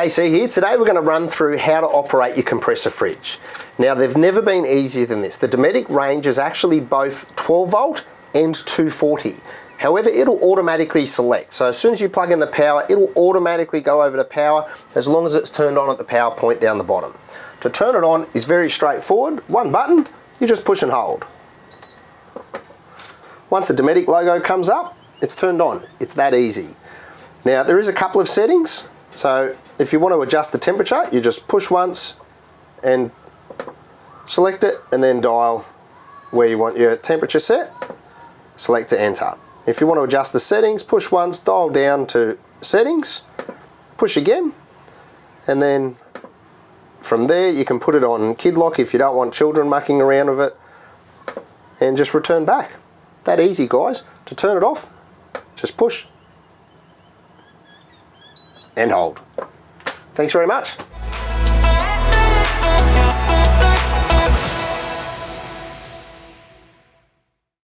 JC here. Today we're going to run through how to operate your compressor fridge. Now they've never been easier than this. The Dometic range is actually both 12 volt and 240. However, it'll automatically select. So as soon as you plug in the power, it'll automatically go over to power as long as it's turned on at the power point down the bottom. To turn it on is very straightforward. One button, you just push and hold. Once the Dometic logo comes up, it's turned on. It's that easy. Now there is a couple of settings. So if you want to adjust the temperature, you just push once and select it and then dial where you want your temperature set, select to enter. If you want to adjust the settings, push once, dial down to settings, push again, and then from there you can put it on kid lock if you don't want children mucking around with it, and just return back. That easy, guys. To turn it off, just push and hold. Thanks very much.